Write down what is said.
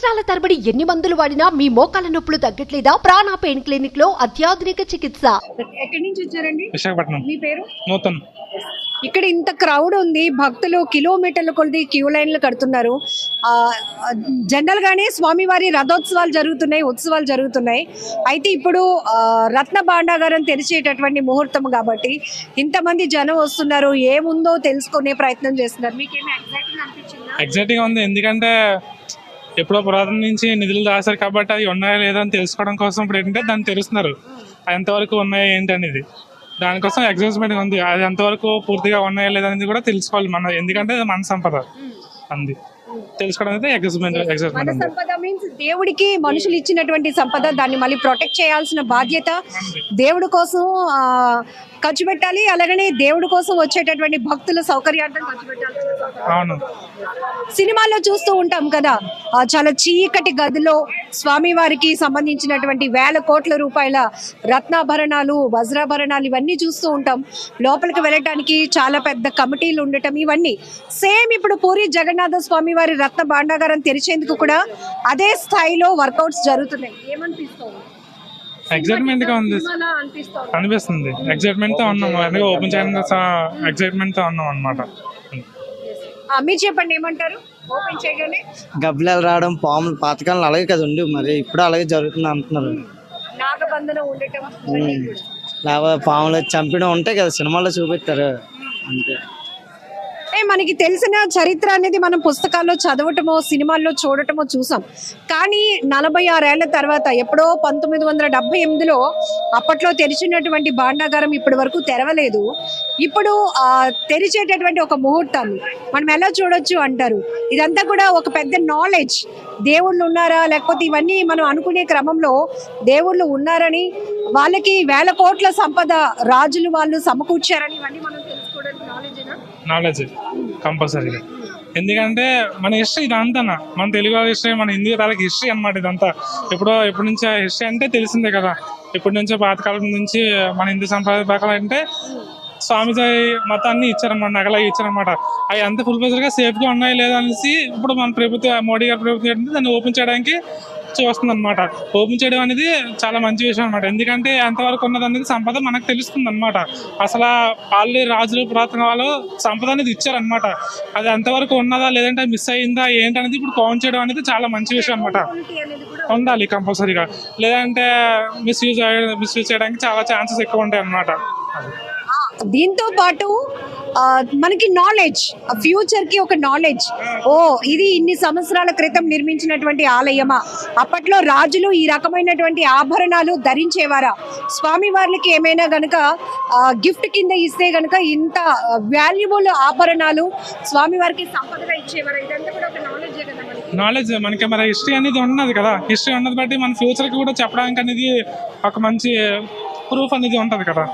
సంవత్సరాల తరబడి ఎన్ని మందులు వాడినా మీ మోకాల నొప్పులు తగ్గట్లేదా? ప్రాణ పెయిన్ క్లినిక్ లో అత్యాధునిక చికిత్స. ఎక్కడి నుంచి వచ్చారండి? విశాఖపట్నం. మీ పేరు? నూతన్. ఇక్కడ ఇంత క్రౌడ్ ఉంది, భక్తులు కిలోమీటర్ల కొద్ది క్యూ లైన్లు కడుతున్నారు. జనరల్ గానే స్వామివారి రథోత్సవాలు జరుగుతున్నాయి, ఉత్సవాలు జరుగుతున్నాయి. అయితే ఇప్పుడు రత్న భాండాగారం తెరిచేటటువంటి ముహూర్తం కాబట్టి ఇంతమంది జనం వస్తున్నారు. ఏముందో తెలుసుకునే ప్రయత్నం చేస్తున్నారు. మీకేమీ ఎగ్జైటింగ్ అనిపించిందా? ఎగ్జైటింగ్ గా ఉంది, ఎందుకంటే ఎప్పుడో పురాతన నుంచి నిధులు దాచారు కాబట్టి అవి ఉన్నాయా లేదా అని తెలుసుకోవడం కోసం ఇప్పుడు ఏంటంటే దాన్ని తెలుస్తున్నారు. అది ఎంతవరకు ఉన్నాయా ఏంటనేది, దానికోసం ఎగ్జైట్మెంట్ ఉంది. అది ఎంతవరకు పూర్తిగా ఉన్నాయా లేదా అనేది కూడా తెలుసుకోవాలి మన, ఎందుకంటే అది మన సంపద అంది తెలుసుకోవడం అయితే ఎగ్జైట్మెంట్ ఉంది. సంపద మీన్స్ దేవుడికి మనుషులు ఇచ్చినటువంటి సంపద, దాన్ని మళ్ళీ ప్రొటెక్ట్ చేయాల్సిన బాధ్యత దేవుడి కోసం ఖర్చు పెట్టాలి. అలాగనే దేవుడి కోసం వచ్చేటటువంటి భక్తుల సౌకర్యార్థం ఖర్చు పెట్టాలి. అవును, సినిమాల్లో చూస్తూ ఉంటాం కదా, చాలా చీకటి గదిలో స్వామివారికి సంబంధించినటువంటి వేల కోట్ల రూపాయల రత్నాభరణాలు, వజ్రాభరణాలు ఇవన్నీ చూస్తూ ఉంటాం. లోపలికి వెళ్ళటానికి చాలా పెద్ద కమిటీలు ఉండటం, ఇవన్నీ సేమ్ ఇప్పుడు పూరి జగన్నాథ స్వామి వారి రత్న భాండాగారం తెరిచేందుకు కూడా అదే స్థాయిలో వర్కౌట్స్ జరుగుతున్నాయి. ఏమనిపిస్తుంది? ఎగ్జైట్మెంట్ గా ఉంది అనిపిస్తుంది. ఎగ్జైట్మెంట్ తో ఉన్నాం, అందుకే ఓపెన్ చేయడం ఎగ్జైట్మెంట్ తో ఉన్నాం అనమాట. మీరు చెప్పండి, ఏమంటారు? ఓపెన్ చేయగానే గబ్బిలాలు రావడం, పాములు పాతకాలంలో అలాగే కదా ఉండి, మరి ఇప్పుడు అలాగే జరుగుతుంది అంటున్నారు. నాగబంధనం ఉండటం, లేకపోతే పాములు చంపడం ఉంటాయి కదా, సినిమాల్లో చూపిస్తారు అంతే. మనకి తెలిసిన చరిత్ర అనేది మనం పుస్తకాల్లో చదవటమో సినిమాల్లో చూడటమో చూసాం. కానీ 46 ఏళ్ల తర్వాత ఎప్పుడో 1978లో అప్పట్లో తెరిచినటువంటి భాండాగారం ఇప్పటి వరకు తెరవలేదు. ఇప్పుడు తెరిచేటటువంటి ఒక ముహూర్తాన్ని మనం ఎలా చూడొచ్చు అంటారు? ఇదంతా కూడా ఒక పెద్ద నాలెడ్జ్. దేవుళ్ళు ఉన్నారా, లేకపోతే ఇవన్నీ మనం అనుకునే క్రమంలో దేవుళ్ళు ఉన్నారని, వాళ్ళకి వేల కోట్ల సంపద రాజులు వాళ్ళు సమకూర్చారని, ఇవన్నీ మనం తెలుసుకోవడానికి నాలెడ్జ్ కంపల్సరీగా. ఎందుకంటే మన హిస్టరీ ఇదంతా, మన తెలుగు హిస్టరీ, మన హిందీ వాళ్ళకి హిస్టరీ అనమాట ఇదంతా. ఎప్పటి నుంచో హిస్టరీ అంటే తెలిసిందే కదా, ఎప్పటి నుంచో పాతకాలం నుంచి మన హిందూ సంప్రదాయ ప్రకారం అంటే స్వామిజీ మతాన్ని ఇచ్చారనమాట, నగలాగా ఇచ్చారనమాట. అవి అంత ఫుల్ ప్రెజర్గా సేఫ్గా ఉన్నాయి లేదా అనేసి ఇప్పుడు మన ప్రభుత్వం, మోడీ గారి ప్రభుత్వం ఏంటంటే దాన్ని ఓపెన్ చేయడానికి చూస్తుంది అనమాట. ఓపెన్ చేయడం అనేది చాలా మంచి విషయం అనమాట. ఎందుకంటే ఎంతవరకు ఉన్నది అనేది సంపద మనకు తెలుస్తుంది అనమాట. అసలు ఆల్రెడీ రాజులు, పురాతన వాళ్ళు సంపద అనేది ఇచ్చారనమాట. అది ఎంతవరకు ఉన్నదా లేదంటే మిస్ అయిందా ఏంటనేది ఇప్పుడు కౌంట్ చేయడం అనేది చాలా మంచి విషయం అనమాట. ఉండాలి కంపల్సరీగా, లేదంటే మిస్యూజ్ చేయడానికి చాలా ఛాన్సెస్ ఎక్కువ ఉంటాయి అన్నమాట. దీంతో పాటు మనకి నాలెడ్జ్, ఫ్యూచర్ కి ఒక నాలెడ్జ్. ఇది ఇన్ని సంవత్సరాల క్రితం నిర్మించినటువంటి ఆలయమా? అప్పట్లో రాజులు ఈ రకమైనటువంటి ఆభరణాలు ధరించేవారా? స్వామి వారికి ఏమైనా గనక గిఫ్ట్ కింద ఇస్తే గనక ఇంత వాల్యుబుల్ ఆభరణాలు స్వామి వారికి సంపదగా ఇచ్చేవారా? ఇదంతా కూడా ఒక నాలెడ్జ్ మనకి మరి హిస్టరీ అనేది ఉన్నది కదా. హిస్టరీ ఉన్నది బట్టి మన ఫ్యూచర్ కి కూడా చెప్పడానికి అనేది ఒక మంచి ప్రూఫ్ అనేది ఉంటది కదా.